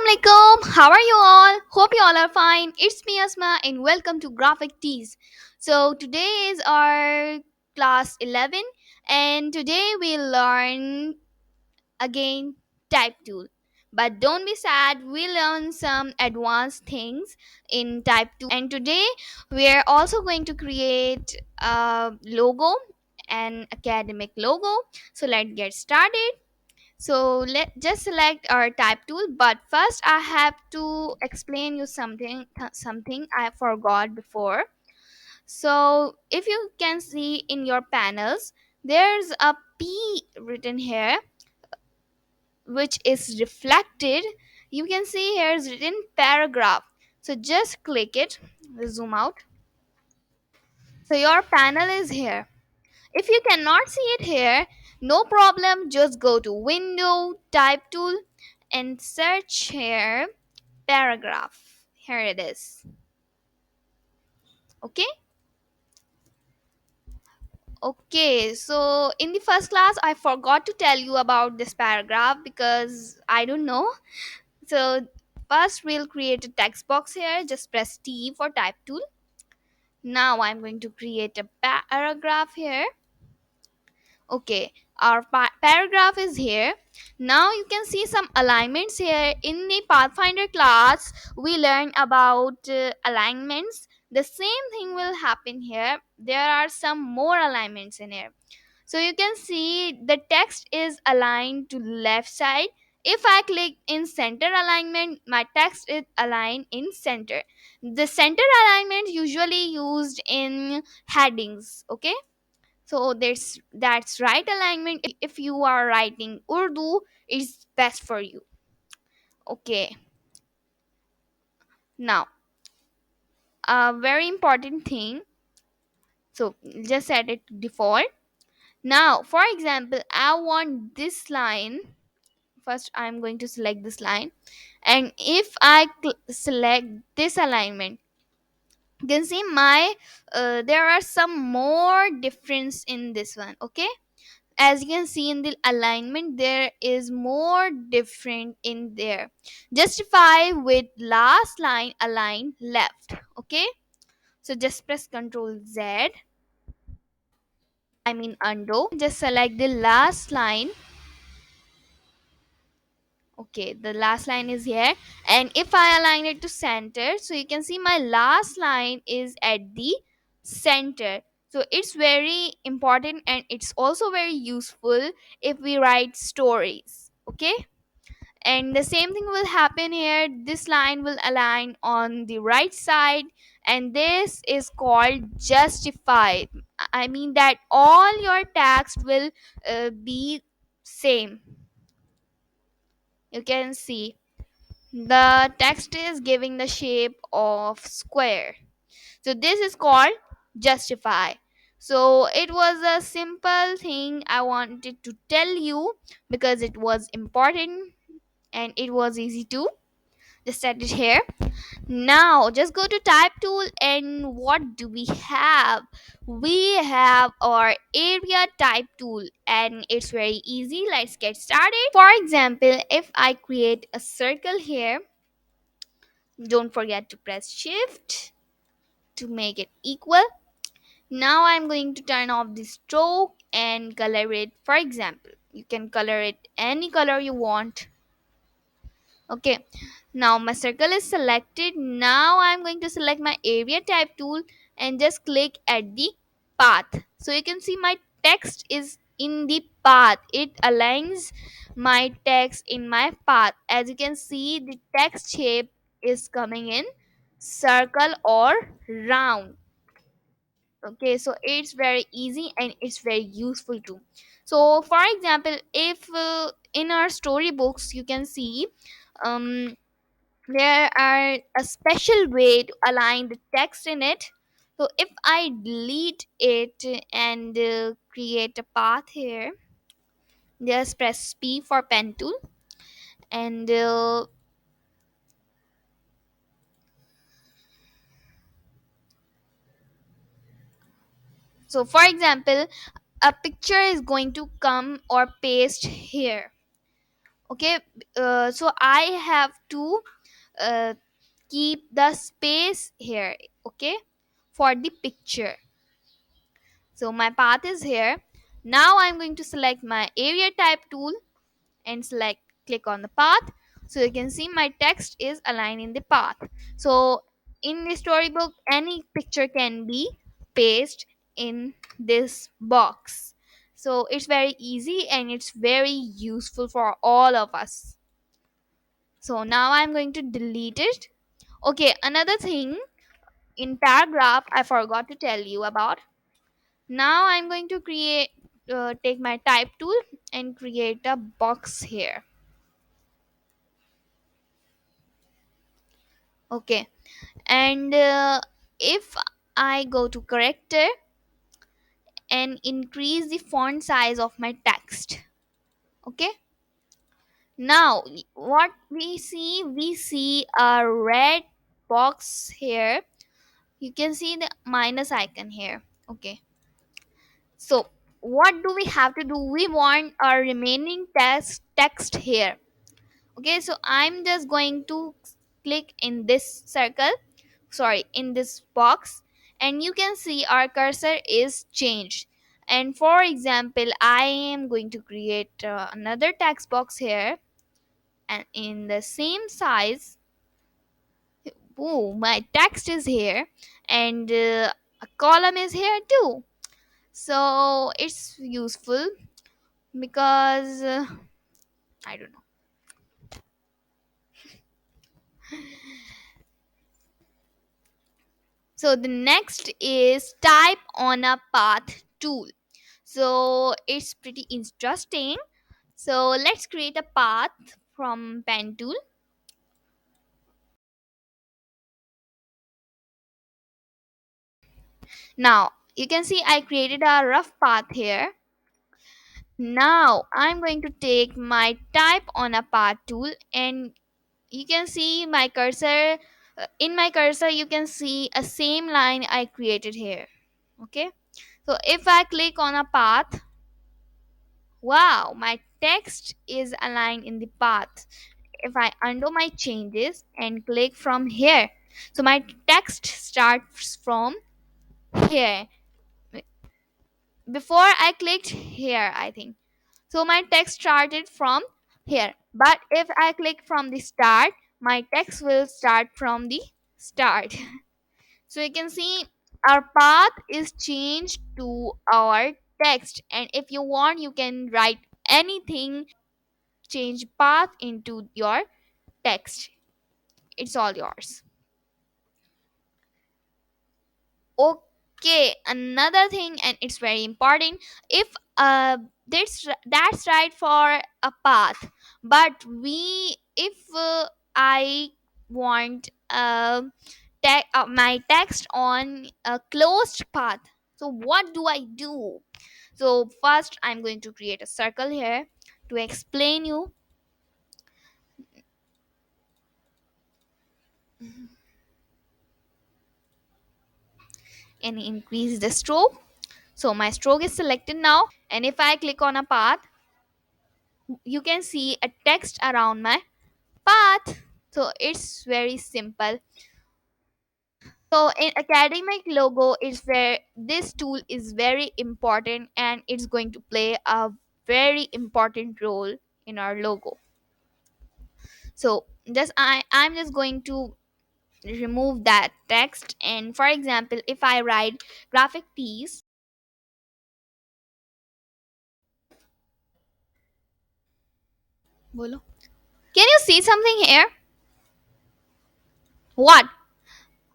Assalamualaikum. How are you all? Hope you all are fine. It's me Asma and welcome to Graphic Tees. So today is our class 11 and today we'll learn again type tool. But don't be sad, we learn some advanced things in type 2 and today we are also going to create a logo, an academic logo. So let's get started. So let just select our type tool, but first I have to explain you something I forgot before. So if you can see in your panels, there's a P written here which is reflected. You can see here is written paragraph. So just click it, zoom out. So your panel is here. If you cannot see it here, no problem, just go to Window, Type Tool, and search here paragraph. Here it is. Okay? Okay, so in the first class, I forgot to tell you about this paragraph because I don't know. So, first, we'll create a text box here. Just press T for Type Tool. Now, I'm going to create a paragraph here. Okay, our paragraph is here. Now you can see some alignments here. In the Pathfinder class we learn about alignments. The same thing will happen here. There are some more alignments in here. So you can see the text is aligned to left side. If I click in center alignment, my text is aligned in center. The center alignment usually used in headings. Okay, so that's right alignment. If you are writing Urdu, it's best for you. Okay, now a very important thing. So just set it to default. Now, for example, I want this line. First, I'm going to select this line, and if I select this alignment, you can see my there are some more difference in this one. Okay, as you can see in the alignment there is more different in there. Justify with last line aligned left. Okay, so just press Ctrl Z, I mean undo, just select the last line. Okay, the last line is here, and if I align it to center, so you can see my last line is at the center. So it's very important and it's also very useful if we write stories. Okay, and the same thing will happen here. This line will align on the right side, and this is called justify. I mean that all your text will be same. You can see the text is giving the shape of square. So this is called justify. So it was a simple thing I wanted to tell you because it was important and it was easy to just set it here. Now just go to type tool, and what do we have? We have our area type tool and it's very easy. Let's get started. For example, if I create a circle here, don't forget to press shift to make it equal. Now I'm going to turn off the stroke and color it. For example, you can color it any color you want. Okay, now my circle is selected. Now I'm going to select my area type tool and just click at the path. So you can see my text is in the path. It aligns my text in my path. As you can see, the text shape is coming in circle or round. Okay, so it's very easy and it's very useful too. So for example, if in our storybooks you can see um there are a special way to align the text in it. So if I delete it and create a path here, just press P for pen tool, and so for example, a picture is going to come or paste here. Okay, so I have to uh, keep the space here, okay, for the picture. So my path is here. Now I'm going to select my area type tool and select click on the path. So you can see my text is aligned in the path. So in the storybook, any picture can be pasted in this box. So it's very easy and it's very useful for all of us. So now I'm going to delete it. Okay, another thing in paragraph I forgot to tell you about. Now I'm going to create take my type tool and create a box here. Okay, and if I go to character and increase the font size of my text. Okay, now what we see a red box here. You can see the minus icon here. Okay, so what do we have to do? We want our remaining text here. Okay, so I'm just going to click in this circle, sorry, in this box, and you can see our cursor is changed. And for example, I am going to create another text box here, and in the same size. Oh, my text is here, and a column is here too. So it's useful because I don't know. So the next is type on a path tool. So it's pretty interesting. So let's create a path from pen tool. Now you can see I created a rough path here. Now I'm going to take my type on a path tool, and you can see my cursor. In my cursor you can see a same line I created here. Okay, so if I click on a path, wow, my text is aligned in the path. If I undo my changes and click from here, so my text starts from here. Before I clicked here, I think. So my text started from here. But if I click from the start, my text will start from the start. So you can see our path is changed to our text. And if you want, you can write anything, change path into your text. It's all yours. Okay, another thing, and it's very important. If that's right for a path, but we if I want my text on a closed path, so what do I do? So first I'm going to create a circle here to explain you, and increase the stroke. So my stroke is selected now, and if I click on a path, you can see a text around my path. So it's very simple. So in academic logo is where this tool is very important, and it's going to play a very important role in our logo. So just I'm just going to remove that text, and for example, if I write graphic tees, bolo, can you see something here? What?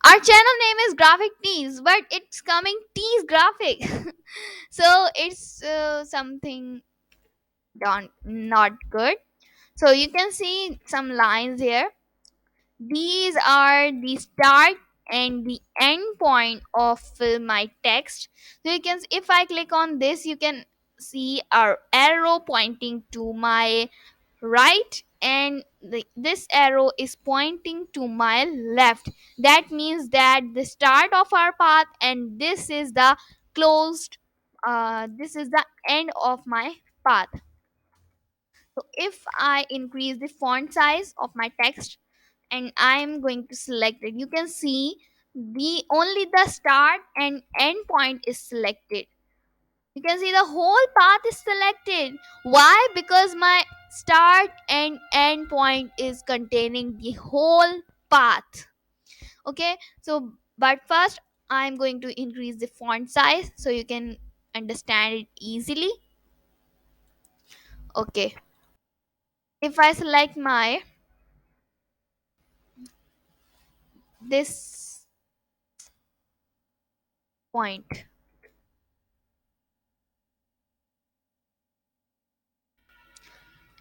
Our channel name is graphic tees, but it's coming tees graphic. So it's something not good. So you can see some lines here. These are the start and the end point of my text. So you can, if I click on this, you can see our arrow pointing to my right, and this arrow is pointing to my left. That means that the start of our path, and this is the closed, this is the end of my path. So if I increase the font size of my text and I'm going to select it, you can see the only the start and end point is selected. You can see the whole path is selected. Why? Because my start and end point is containing the whole path. Okay, so but first I'm going to increase the font size so you can understand it easily. Okay, if I select my this point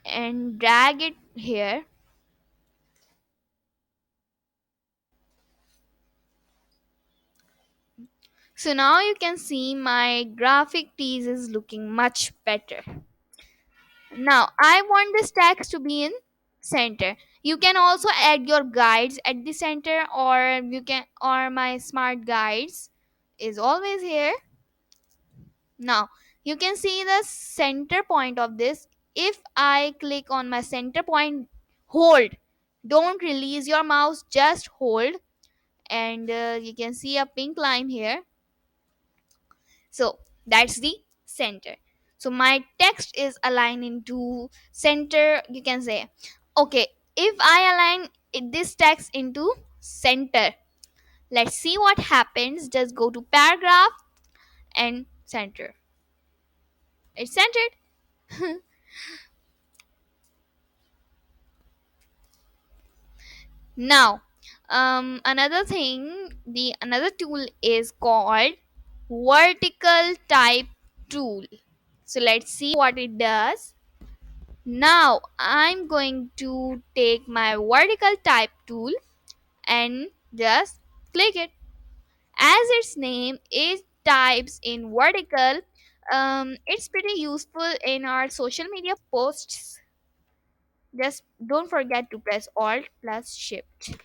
and drag it here, so now you can see my graphic tees is looking much better. Now I want this text to be in center. You can also add your guides at the center, or you can, or my smart guides is always here. Now you can see the center point of this. If I click on my center point, hold, don't release your mouse, just hold, and you can see a pink line here. So that's the center. So my text is aligned into center, you can say. Okay, if I align this text into center, let's see what happens. Just go to paragraph and center. It's centered. Now, another thing, the another tool is called vertical type tool. So let's see what it does. Now I'm going to take my vertical type tool and just click it. As its name, it types in vertical. It's pretty useful in our social media posts. Just don't forget to press Alt plus Shift.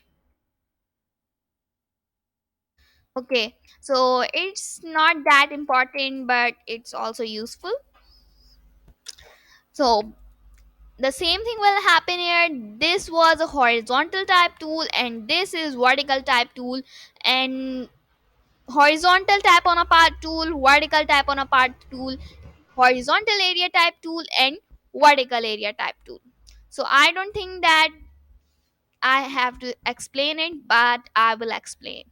Okay, so it's not that important, but it's also useful. So the same thing will happen here. This was a horizontal type tool and this is vertical type tool, and horizontal type on a part tool, vertical type on a part tool, horizontal area type tool, and vertical area type tool. So I don't think that I have to explain it, but I will explain.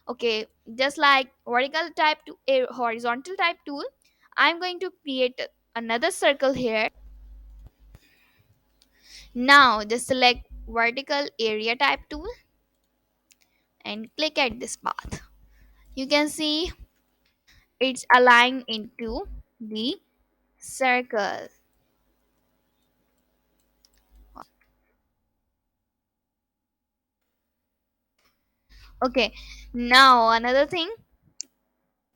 Okay, just like vertical type to a horizontal type tool, I'm going to create another circle here. Now just select vertical area type tool and click at this path. You can see it's aligned into the circle. Okay, now another thing,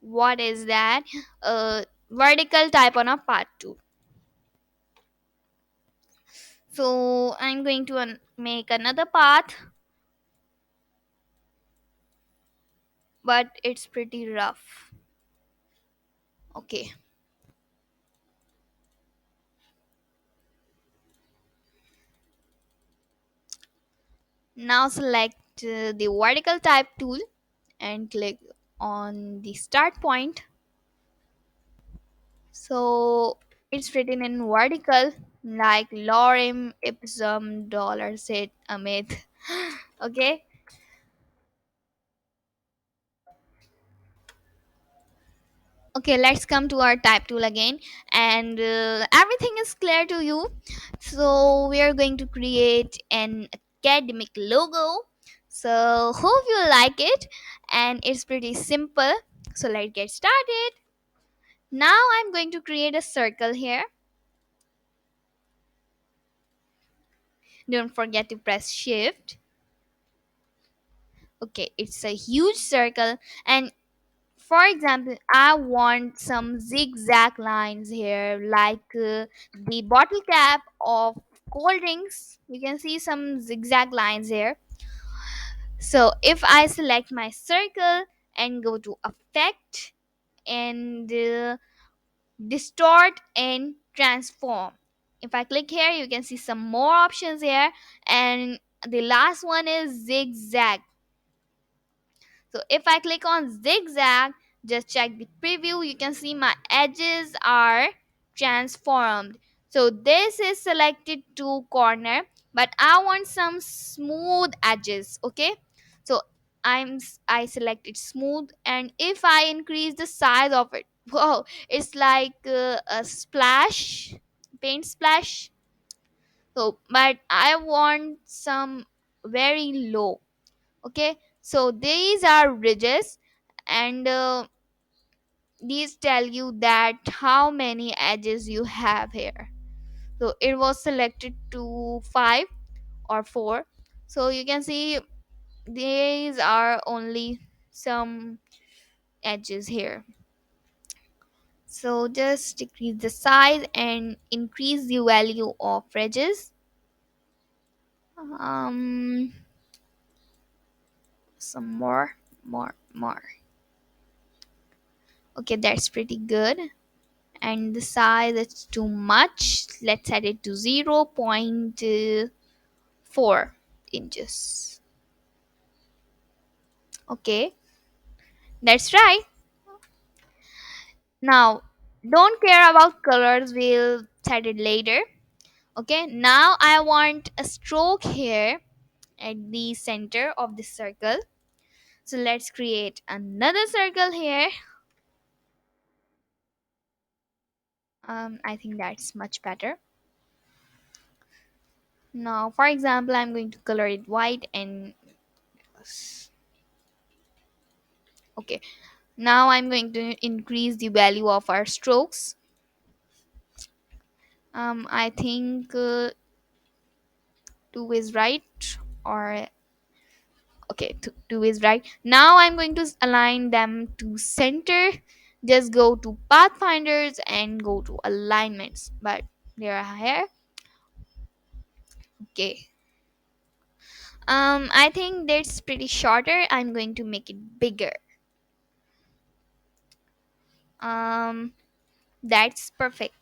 what is that? Vertical type on a part tool. So I'm going to make another path, but it's pretty rough. Okay, now select the vertical type tool and click on the start point. So it's written in vertical like lorem ipsum dollar sit amit. Okay, okay, let's come to our type tool again, and everything is clear to you. So we are going to create an academic logo. So hope you like it, and it's pretty simple. So let's get started. Now I'm going to create a circle here. Don't forget to press shift. Okay, it's a huge circle, and for example, I want some zigzag lines here, like the bottle cap of cold drinks. You can see some zigzag lines here. So if I select my circle and go to effect and distort and transform, If I click here, you can see some more options here. And the last one is zigzag. So if I click on zigzag, just check the preview, you can see my edges are transformed. So this is selected to corner, but I want some smooth edges. Okay, so I selected smooth, and if I increase the size of it, whoa, it's like a splash, paint splash. So but I want some very low. Okay, so these are ridges, and these tell you that how many edges you have here. So it was selected to 5 or 4. So you can see these are only some edges here. So just decrease the size and increase the value of edges. um some more. Okay, that's pretty good. And the size is too much, let's set it to zero point 0.4 inches. Okay, that's right. Now don't care about colors, we'll set it later. Okay, now I want a stroke here at the center of the circle. So let's create another circle here. I think that's much better. Now for example, I'm going to color it white and okay. Now I'm going to increase the value of our strokes. I think 2 is right, or okay, 2 is right. Now I'm going to align them to center. Just go to pathfinders and go to alignments, but they are here. Okay. I think that's pretty shorter. I'm going to make it bigger. Um, that's perfect.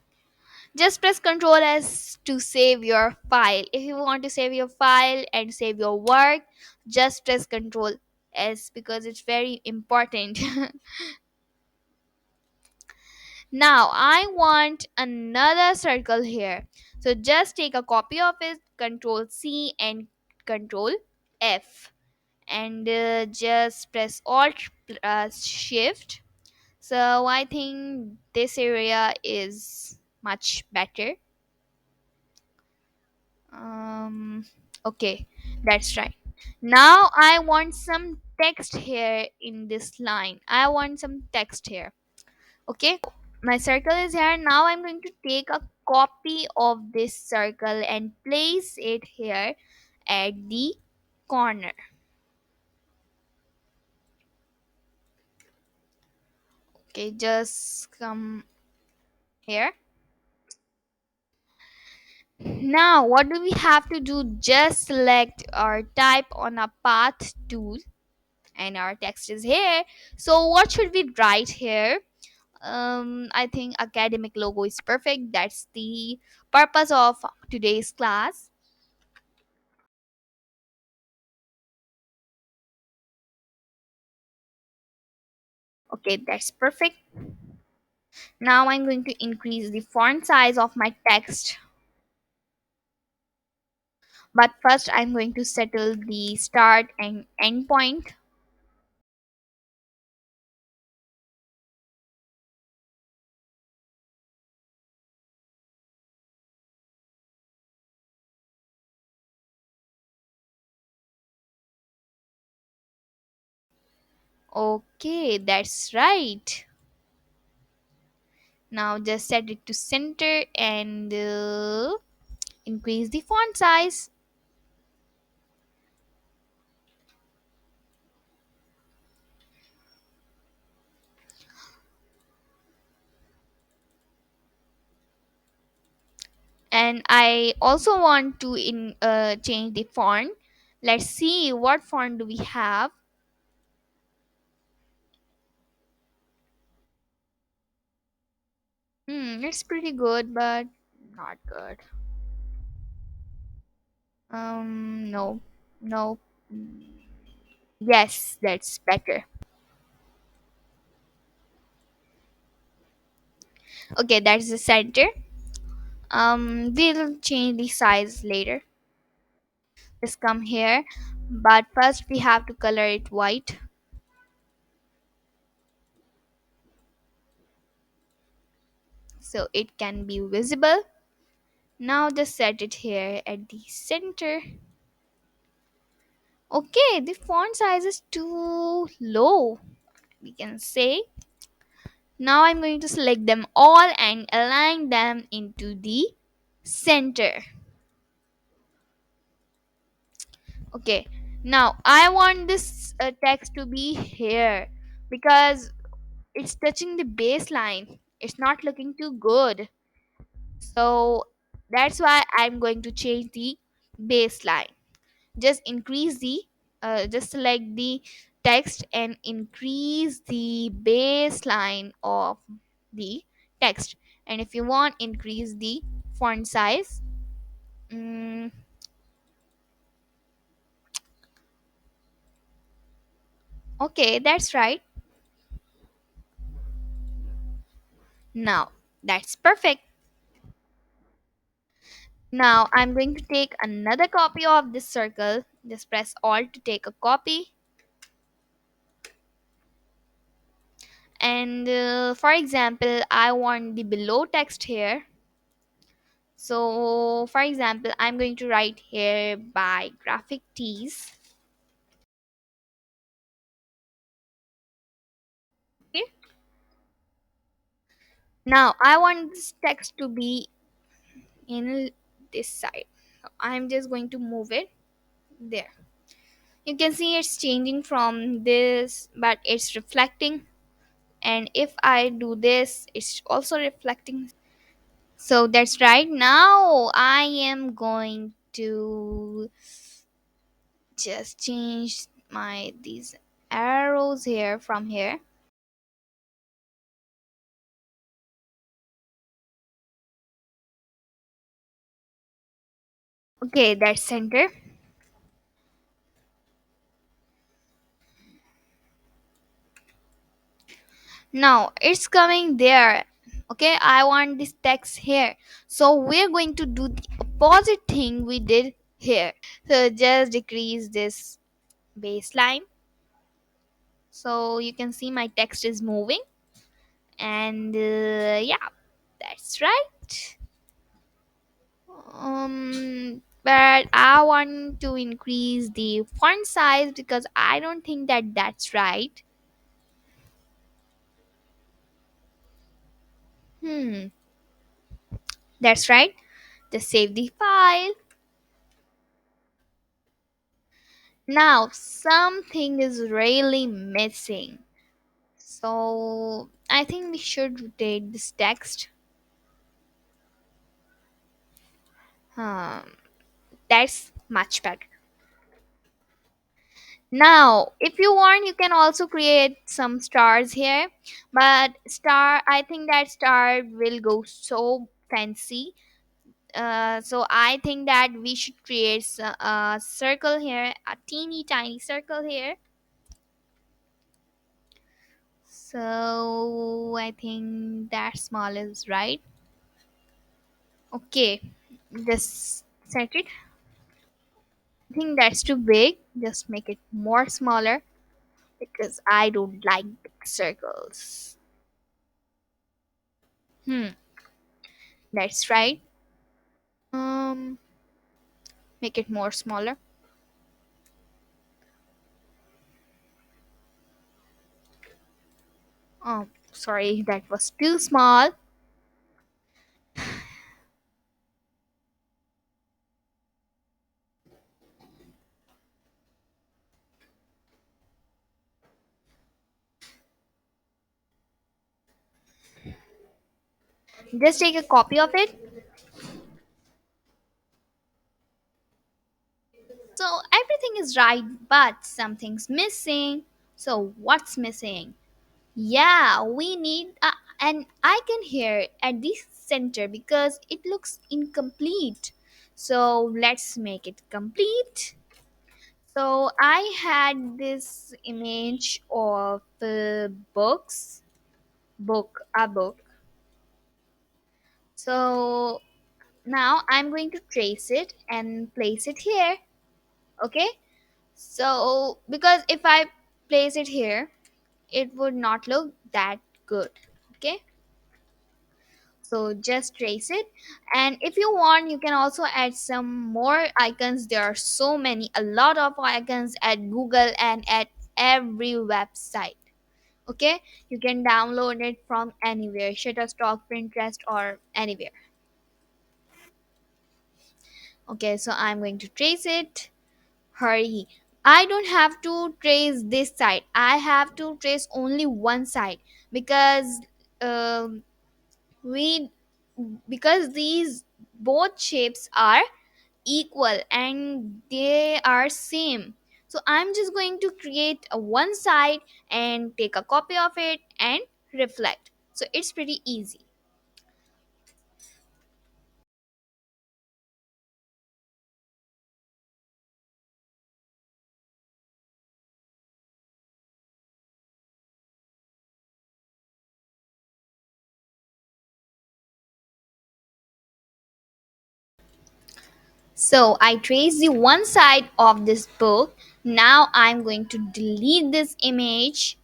Just press Ctrl S to save your file. If you want to save your file and save your work, just press Ctrl S because it's very important. Now I want another circle here. So just take a copy of it, Ctrl C and Ctrl F, and just press Alt Shift. So I think this area is much better. um okay, that's right. Now I want some text here in this line. I want some text here. Okay, my circle is here. Now I'm going to take a copy of this circle and place it here at the corner. Okay, just come here. Now what do we have to do? Just select or type on a path tool, and our text is here. So what should we write here? I think academic logo is perfect. That's the purpose of today's class. Okay, that's perfect. Now I'm going to increase the font size of my text, but first I'm going to settle the start and end point. Okay, that's right. Now just set it to center and increase the font size. And I also want to change the font. Let's see what font do we have. It's pretty good, but not good. No, no. Yes, that's better. Okay, that's the center. We'll change the size later. Just come here, but first we have to color it white so it can be visible. Now just set it here at the center. Okay, the font size is too low, we can say. Now I'm going to select them all and align them into the center. Okay, now I want this text to be here because it's touching the baseline. It's not looking too good. So that's why I'm going to change the baseline. Just increase the, just select the text and increase the baseline of the text. And if you want, increase the font size. Mm, okay, that's right. Now that's perfect. Now I'm going to take another copy of this circle. Just press Alt to take a copy. And for example, I want the below text here. So for example, I'm going to write here by graphic tees. Okay. Now I want this text to be in this side. So I'm just going to move it there. You can see it's changing from this, but it's reflecting. And if I do this, it's also reflecting. So that's right. Now I am going to just change my these arrows here from here. Okay, that's center. Now it's coming there. Okay, I want this text here. So we're going to do the opposite thing we did here. So just decrease this baseline. So you can see my text is moving. And yeah, that's right. But I want to increase the font size because I don't think that that's right. Hmm, that's right. Just save the file. Now something is really missing. So I think we should rotate this text. Um, that's much better. Now, if you want, you can also create some stars here. But star, I think that star will go so fancy. So I think that we should create a circle here, a teeny tiny circle here. So I think that small is right. Okay, just set it. I think that's too big. Just make it more smaller because I don't like big circles. Hmm, that's right. Um, make it more smaller. Oh, sorry, that was too small. Just take a copy of it. So everything is right, but something's missing. So what's missing? Yeah, we need an icon here at the center because it looks incomplete. So let's make it complete. So I had this image of a book. So now I'm going to trace it and place it here. Okay. So because if I place it here, it would not look that good. Okay. So just trace it, and if you want you can also add some more icons. There are so many, a lot of icons at Google and at every website. Okay, you can download it from anywhere, Shutterstock, Pinterest, or anywhere. Okay, so I'm going to trace it. Hurry, I don't have to trace this side, I have to trace only one side because um, we because these both shapes are equal and they are same. So I'm just going to create a one side and take a copy of it and reflect. So it's pretty easy. So I trace the one side of this book. Now I'm going to delete this image.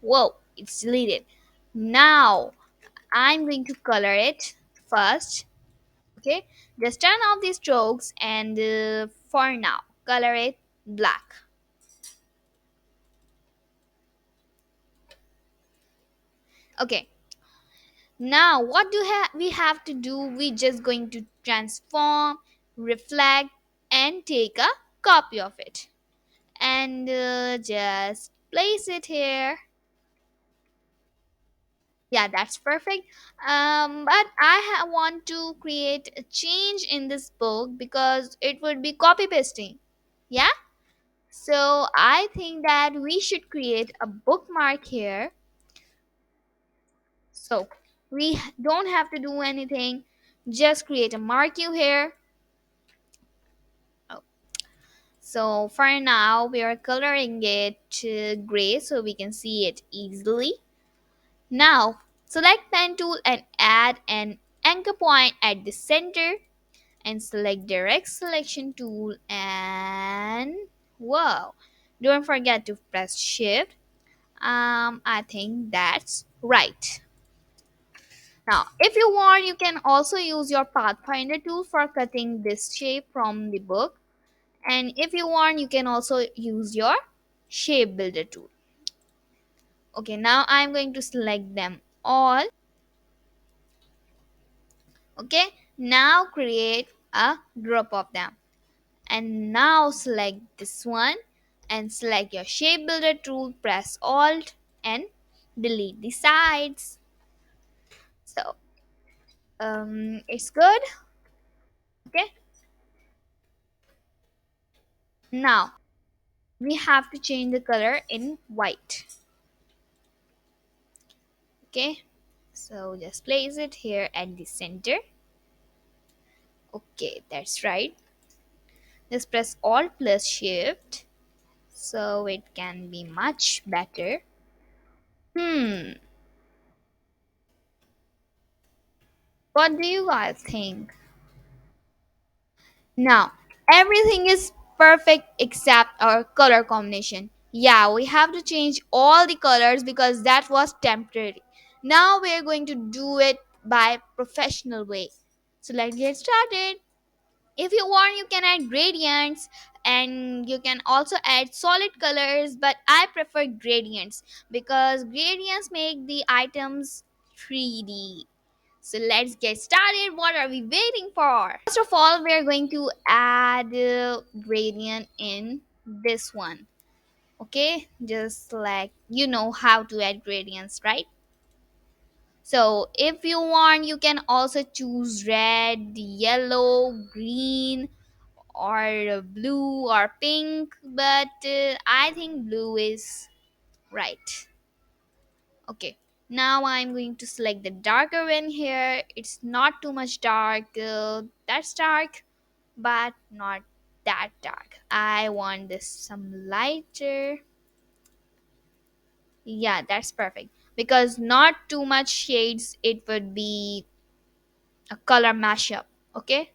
Whoa, it's deleted. Now I'm going to color it first. Okay, just turn off these strokes and for now color it black. Okay, now what we have to do? We just going to transform, reflect, and take a copy of it and just place it here. Yeah, that's perfect. But want to create a change in this book because it would be copy pasting. Yeah. So I think that we should create a bookmark here. So we don't have to do anything. Just create a mark you here. Oh. So for now, we are coloring it gray so we can see it easily. Now select pen tool and add an anchor point at the center and select direct selection tool and wow. Don't forget to press shift. I think that's right. Now, if you want, you can also use your Pathfinder tool for cutting this shape from the book. And if you want, you can also use your shape builder tool. Okay, now I'm going to select them all. Okay, now create a group of them. And now select this one and select your shape builder tool, press Alt and delete the sides. So, it's good. Okay, now we have to change the color in white. Okay, so just place it here at the center. Okay, that's right. Just press Alt plus Shift so it can be much better. Hmm, what do you guys think? Now everything is perfect except our color combination. Yeah, we have to change all the colors because that was temporary. Now we are going to do it by professional way. So let's get started. If you want, you can add gradients and you can also add solid colors, but I prefer gradients because gradients make the items 3D. So let's get started. What are we waiting for? First of all, we're going to add gradient in this one. Okay, just like you know how to add gradients, right? So if you want, you can also choose red, yellow, green, or blue or pink, but I think blue is right. Okay. Now I'm going to select the darker one here. It's not too much dark. That's dark, but not that dark. I want this some lighter. Yeah, that's perfect. Because not too much shades, it would be a color mashup. Okay.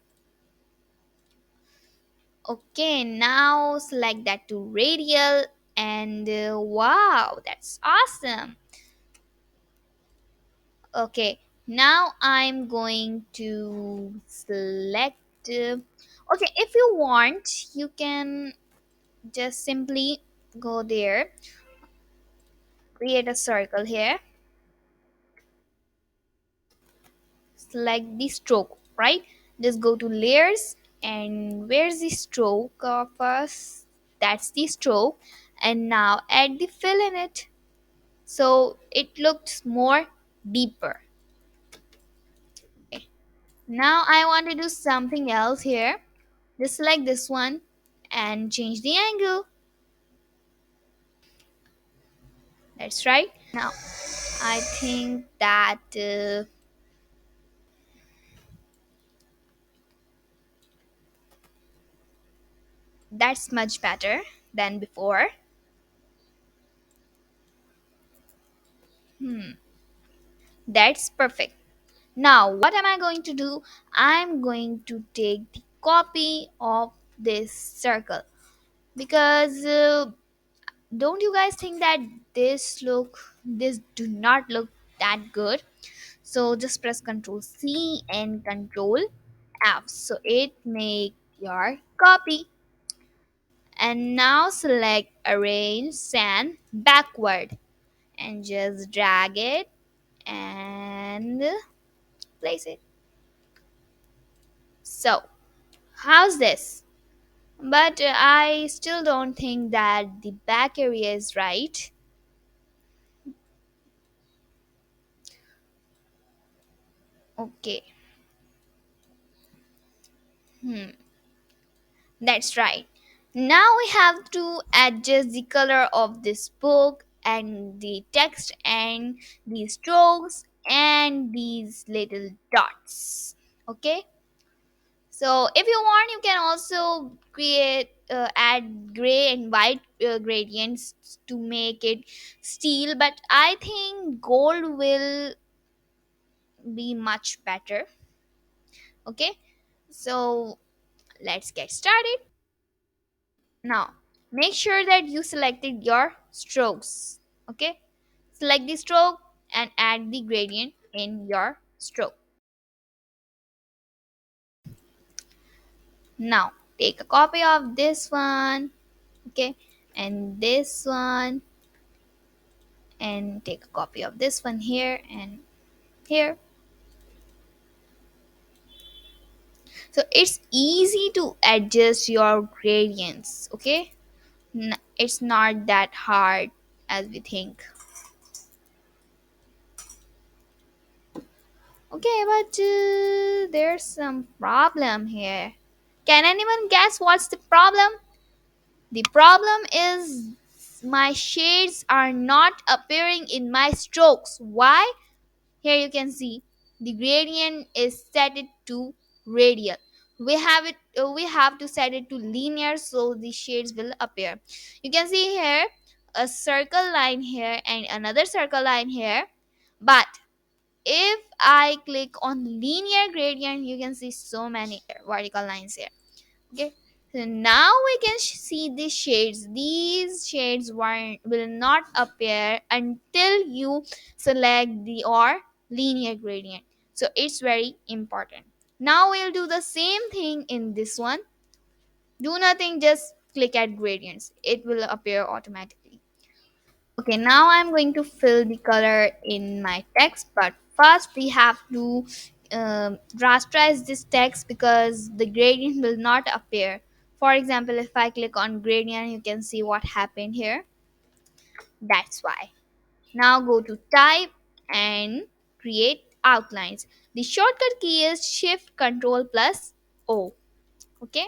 Okay, now select that to radial, and wow, that's awesome. Okay, now I'm going to select. Okay, if you want, you can just simply go there, create a circle here, select the stroke, right? Just go to layers, and where's the stroke of us? That's the stroke, and now add the fill in it. So it looks more deeper. Okay. Now I want to do something else here. Just select this one and change the angle. That's right. Now I think that that's much better than before. That's perfect. Now what am I going to do? I'm going to take the copy of this circle, because don't you guys think that this do not look that good? So just press Ctrl C and Ctrl F, so it make your copy. And now select arrange sand backward, and just drag it and place it. So how's this? But I still don't think that the back area is right. Okay. Hmm. That's right. Now we have to adjust the color of this book and the text and these strokes and these little dots. Okay? So if you want, you can also create add gray and white gradients to make it steel, but I think gold will be much better. Okay? So let's get started. Now, make sure that you selected your strokes. Okay? Select the stroke and add the gradient in your stroke. Now, take a copy of this one, okay? And this one, and take a copy of this one here and here. So it's easy to adjust your gradients, okay? It's not that hard as we think. Okay, but there's some problem here. Can anyone guess what's the problem? The problem is my shades are not appearing in my strokes. Why? Here you can see the gradient is set it to radial. We have to set it to linear so the shades will appear. You can see here a circle line here and another circle line here. But if I click on linear gradient, you can see so many vertical lines here. Okay, so now we can see these shades will not appear until you select the or linear gradient. So it's very important. Now we'll do the same thing in this one. Do nothing, just click at gradients, it will appear automatically. Okay, now I'm going to fill the color in my text, but first we have to rasterize this text because the gradient will not appear. For example, if I click on gradient, you can see what happened here. That's why. Now go to type and create outlines. The shortcut key is shift control plus O. Okay,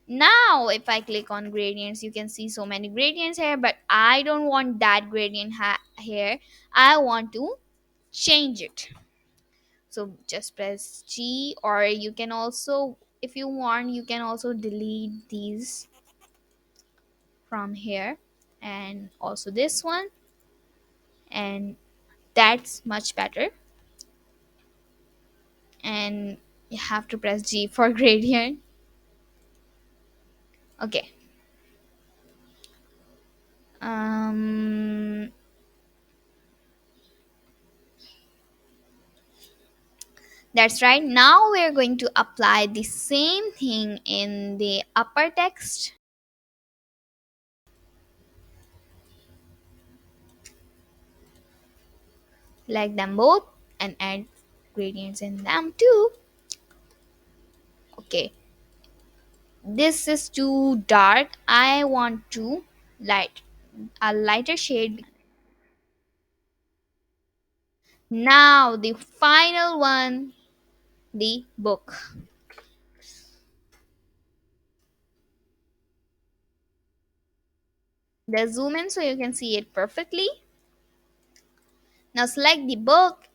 now if I click on gradients, you can see so many gradients here, but I don't want that gradient here. I want to change it. So just press G, or you can also, if you want, you can also delete these from here, and also this one, and that's much better. And you have to press G for gradient. Okay. um that's right. Now we're going to apply the same thing in the upper text. Select them both and add gradients in them too. Okay, this is too dark. I want to light a lighter shade. Now the final one, the book. Just zoom in so you can see it perfectly. Now select the book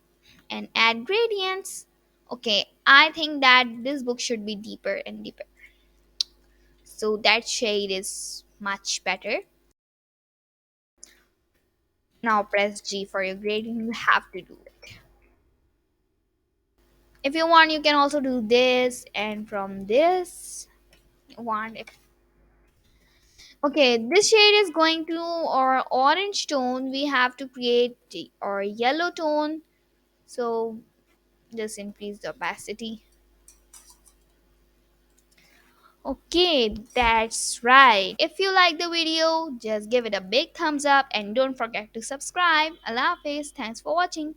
and add gradients. Okay, I think that this book should be deeper and deeper. So that shade is much better. Now press G for your gradient. You have to do it. If you want, you can also do this, and from this you want it. Okay, this shade is going to, or orange tone, we have to create or yellow tone. So just increase the opacity. Okay, that's right. If you like the video, just give it a big thumbs up and don't forget to subscribe. Allah Hafiz. Thanks for watching.